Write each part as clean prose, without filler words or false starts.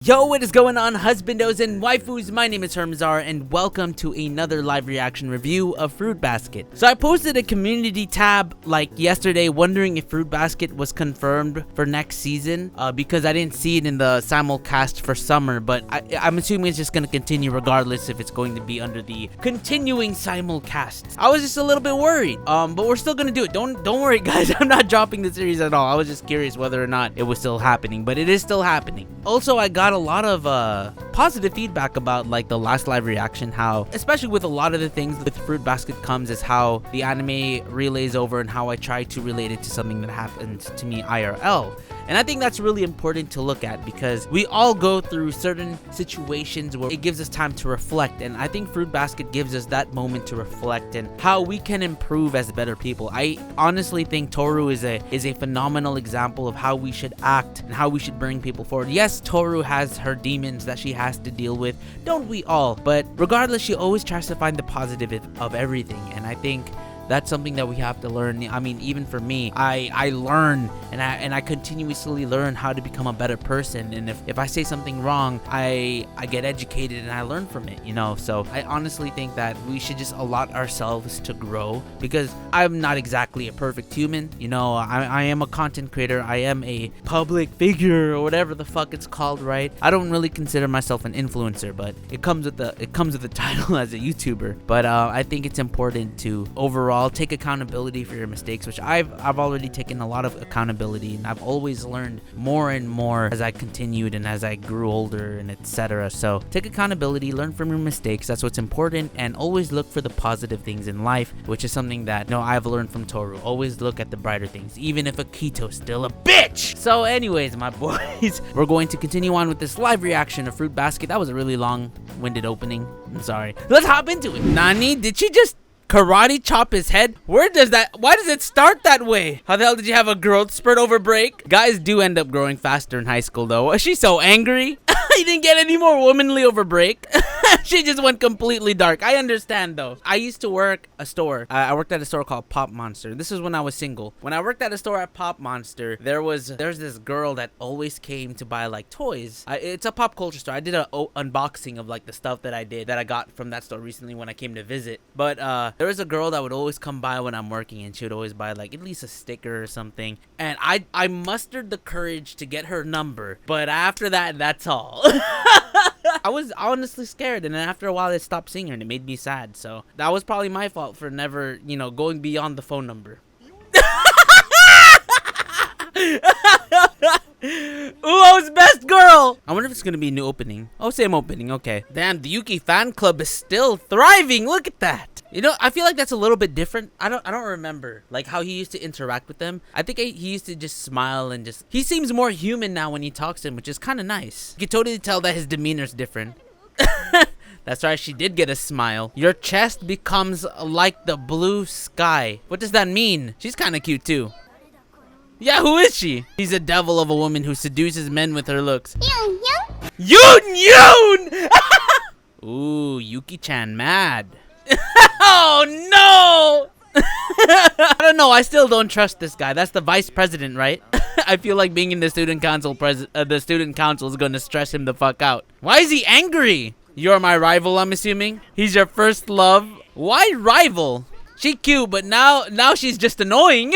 Yo, what is going on, husbandos and waifus? My name is HERMSAUR and welcome to another live reaction review of Fruit Basket. So I posted a community tab like yesterday wondering if Fruit Basket was confirmed for next season because I didn't see it in the simulcast for summer, but I'm assuming it's just going to continue regardless if it's going to be under the continuing simulcasts. I was just a little bit worried, but we're still going to do it. Don't worry, guys. I'm not dropping the series at all. I was just curious whether or not it was still happening, but it is still happening. Also, I got a lot of positive feedback about like the last live reaction, how especially with a lot of the things with Fruit Basket comes is how the anime relays over and how I try to relate it to something that happens to me IRL. And I think that's really important to look at because we all go through certain situations where it gives us time to reflect, and I think Fruit Basket gives us that moment to reflect and how we can improve as better people. I honestly think Toru is a phenomenal example of how we should act and how we should bring people forward. Yes, Toru has her demons that she has to deal with, don't we all? But regardless, she always tries to find the positive of everything, and I think that's something that we have to learn. I mean, even for me, I learn and I continuously learn how to become a better person. And if I say something wrong, I get educated and I learn from it, you know? So I honestly think that we should just allot ourselves to grow because I'm not exactly a perfect human. You know, I am a content creator. I am a public figure or whatever the fuck it's called, right? I don't really consider myself an influencer, but it comes with the title as a YouTuber. But I think it's important to overall take accountability for your mistakes, which I've already taken a lot of accountability, and I've always learned more and more as I continued and as I grew older and etc. So take accountability, learn from your mistakes. That's what's important, and always look for the positive things in life, which is something that I've learned from Toru. Always look at the brighter things, even if Akito's still a bitch. So anyways, my boys, we're going to continue on with this live reaction of Fruit Basket. That was a really long-winded opening. I'm sorry. Let's hop into it. Nani, did she just karate chop his head? Why does it start that way? How the hell did you have a growth spurt over break? Guys do end up growing faster in high school though. She's so angry. He didn't get any more womanly over break. She just went completely dark. I understand though. I used to work a store. I worked at a store called Pop Monster. This is when I was single. When I worked at a store at Pop Monster, there's this girl that always came to buy like toys. It's a pop culture store. I did an unboxing of like the stuff that I got from that store recently when I came to visit. But there was a girl that would always come by when I'm working, and she would always buy like at least a sticker or something. And I mustered the courage to get her number, but after that, that's all. I was honestly scared, and then after a while I stopped seeing her and it made me sad. So that was probably my fault for never, going beyond the phone number. Uo's best girl! I wonder if it's gonna be a new opening. Oh, same opening, okay. Damn, the Yuki fan club is still thriving. Look at that. I feel like that's a little bit different. I don't remember like how he used to interact with them. I think he used to just smile and he seems more human now when he talks to him, which is kind of nice. You can totally tell that his demeanor's different. That's right, she did get a smile. Your chest becomes like the blue sky. What does that mean? She's kind of cute too. Yeah, who is she? She's a devil of a woman who seduces men with her looks. Yoon Yoon! Yoon! Ooh, Yuki-chan mad. Oh no! I don't know. I still don't trust this guy. That's the vice president, right? I feel like being in the student council is going to stress him the fuck out. Why is he angry? You're my rival, I'm assuming. He's your first love. Why rival? She cute, but now she's just annoying.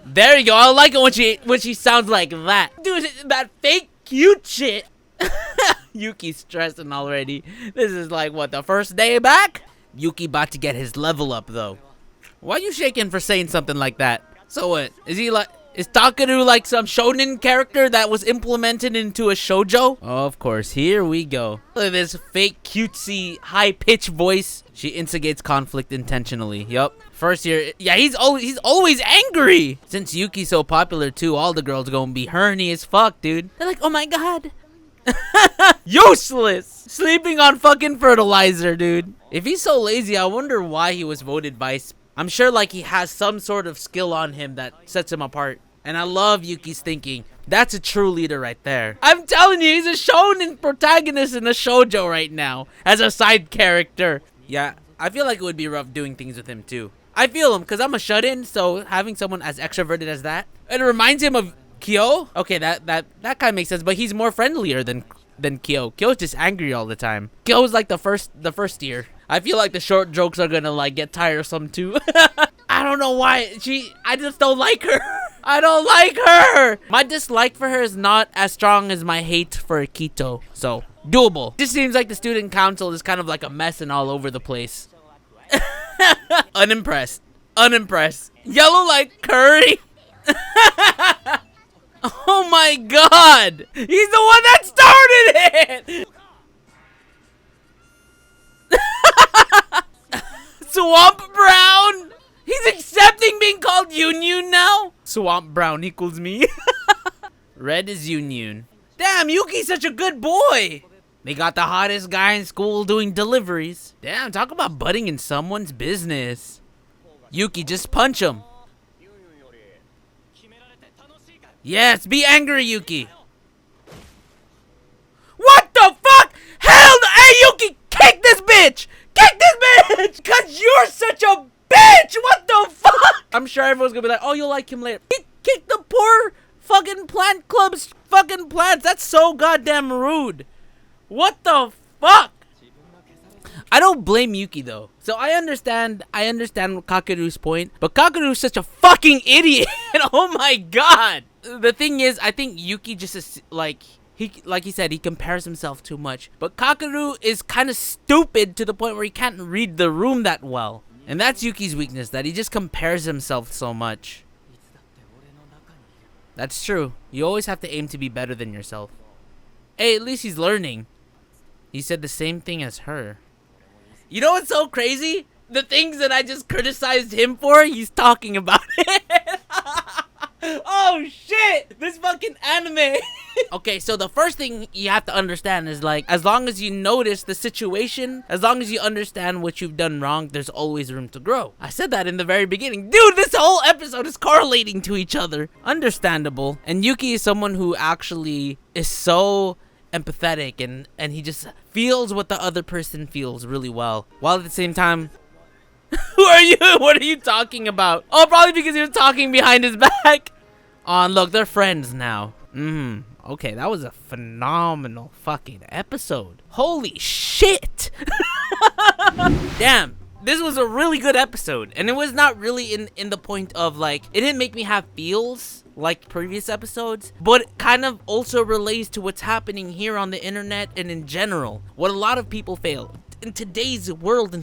There you go. I like it when she sounds like that. Dude, that fake cute shit. Yuki's stressing already. This is like what, the first day back? Yuki about to get his level up though. Why are you shaking for saying something like that? So what? Is Takaru like some shonen character that was implemented into a shoujo? Oh, of course, here we go. Look at this fake cutesy high-pitched voice. She instigates conflict intentionally. Yup. First year, yeah, he's always angry. Since Yuki's so popular too, all the girls gonna be horny as fuck, dude. They're like, oh my god. Useless. Sleeping on fucking fertilizer, dude. If he's so lazy, I wonder why he was voted vice. I'm sure like he has some sort of skill on him that sets him apart. And I love Yuki's thinking. That's a true leader right there. I'm telling you, he's a shonen protagonist in a shoujo right now as a side character. Yeah, I feel like it would be rough doing things with him too. I feel him because I'm a shut-in, so having someone as extroverted as that, it reminds him of Kyo? Okay, that kind of makes sense, but he's more friendlier than Kyo. Kyo's just angry all the time. Kyo's like the first tier. I feel like the short jokes are gonna like get tiresome too. I don't know why. I just don't like her. I don't like her. My dislike for her is not as strong as my hate for Akito. So, doable. Just seems like the student council is kind of like a mess and all over the place. Unimpressed. Unimpressed. Yellow like curry. Oh my god. He's the one that started it. Swamp Brown. He's accepting being called Yun now? Swamp Brown equals me. Red is Yun. Damn, Yuki's such a good boy. They got the hottest guy in school doing deliveries. Damn, talk about butting in someone's business. Yuki, just punch him. Yes, be angry, Yuki. What the fuck? Hell no! Hey, Yuki, kick this bitch! Kick this bitch! Cause you're such a bitch! What the fuck? I'm sure everyone's gonna be like, oh, you'll like him later. He kicked the poor fucking plant club's fucking plants. That's so goddamn rude. What the fuck? I don't blame Yuki though. So I understand Kakeru's point, but Kakeru's such a fucking idiot. Oh my god. The thing is, I think Yuki just is like he said, he compares himself too much. But Kakeru is kind of stupid to the point where he can't read the room that well. And that's Yuki's weakness, that he just compares himself so much. That's true. You always have to aim to be better than yourself. Hey, at least he's learning. He said the same thing as her. You know what's so crazy? The things that I just criticized him for, he's talking about it. Oh shit! This fucking anime. Okay, so the first thing you have to understand is like, as long as you notice the situation, as long as you understand what you've done wrong, there's always room to grow. I said that in the very beginning. Dude, this whole episode is correlating to each other. Understandable. And Yuki is someone who actually is so empathetic and he just feels what the other person feels really well. While at the same time, who are you? What are you talking about? Oh, probably because he was talking behind his back. Oh, look, they're friends now. Okay, that was a phenomenal fucking episode. Holy shit. Damn, this was a really good episode. And it was not really in the point of like, it didn't make me have feels like previous episodes, but it kind of also relates to what's happening here on the internet and in general. What a lot of people fail in today's world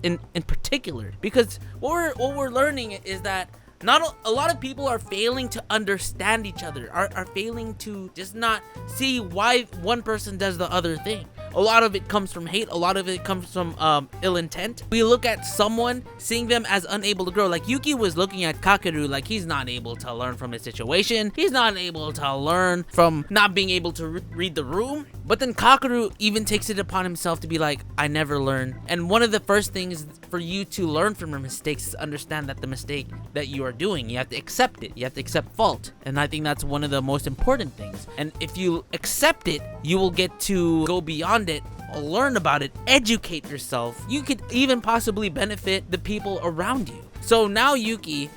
in particular. Because what we're learning is that not a lot of people are failing to understand each other, are failing to just not see why one person does the other thing. A lot of it comes from hate. A lot of it comes from ill intent. We look at someone, seeing them as unable to grow. Like Yuki was looking at Kakeru like he's not able to learn from his situation. He's not able to learn from not being able to read the room. But then Kakeru even takes it upon himself to be like, I never learn. And one of the first things for you to learn from your mistakes is understand that the mistake that you are doing, you have to accept it. You have to accept fault. And I think that's one of the most important things. And if you accept it, you will get to go beyond it, learn about it, educate yourself. You could even possibly benefit the people around you. So now Yuki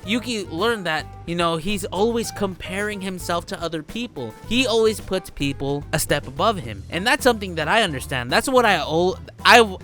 learned that, you know, he's always comparing himself to other people. He always puts people a step above him. And that's something that I understand. That's what I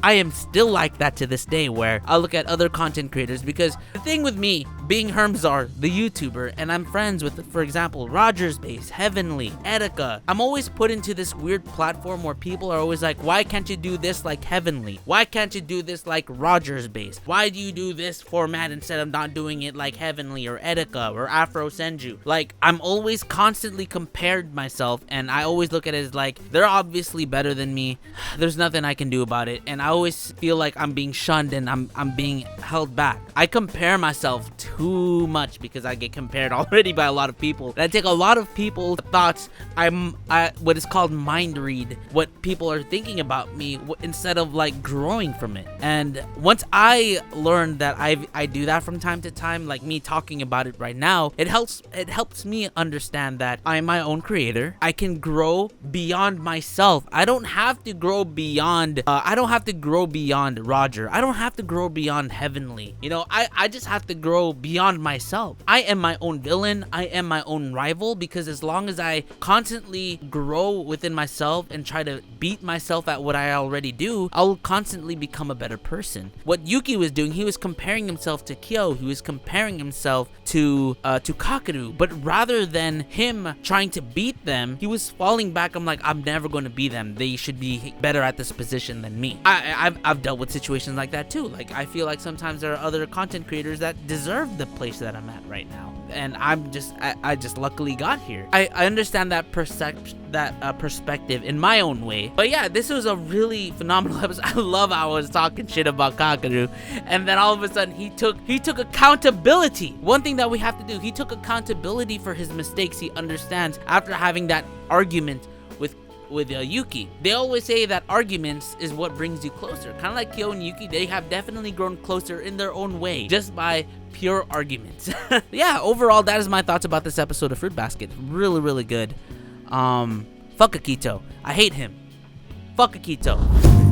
am still like that to this day, where I look at other content creators. Because the thing with me, being HERMSAUR, the YouTuber, and I'm friends with, for example, Rogers Base, Heavenly, Etika, I'm always put into this weird platform where people are always like, why can't you do this like Heavenly? Why can't you do this like Rogers Base? Why do you do this format instead of not doing it like Heavenly or Etika or Afro Senju? Like, I'm always constantly compared myself, and I always look at it as like, they're obviously better than me. There's nothing I can do about it. And I always feel like I'm being shunned and I'm being held back. I compare myself too much because I get compared already by a lot of people. And I take a lot of people's thoughts, what is called mind read, what people are thinking about me, instead of like growing from it. And once I learned that I do that from time to time, like me talking about it right now, it helps me understand that I'm my own creator. I can grow beyond myself. I don't have to grow beyond I I don't have to grow beyond Roger. I don't have to grow beyond Heavenly. You know, I just have to grow beyond myself. I am my own villain. I am my own rival, because as long as I constantly grow within myself and try to beat myself at what I already do, I'll constantly become a better person. What Yuki was doing, he was comparing himself to Kyo. He was comparing himself to Kakeru, but rather than him trying to beat them, he was falling back. I'm like, I'm never going to be them. They should be better at this position than me. I've dealt with situations like that too. Like, I feel like sometimes there are other content creators that deserve the place that I'm at right now, and I just luckily got here. I understand that perspective in my own way. But yeah, this was a really phenomenal episode. I love how I was talking shit about Kakeru, and then all of a sudden he took accountability. One thing that we have to do, he took accountability for his mistakes. He understands after having that argument with Yuki. They always say that arguments is what brings you closer. Kind of like Kyo and Yuki, they have definitely grown closer in their own way, just by pure arguments. Yeah, overall, that is my thoughts about this episode of Fruit Basket. Really, really good. Fuck Akito. I hate him. Fuck Akito.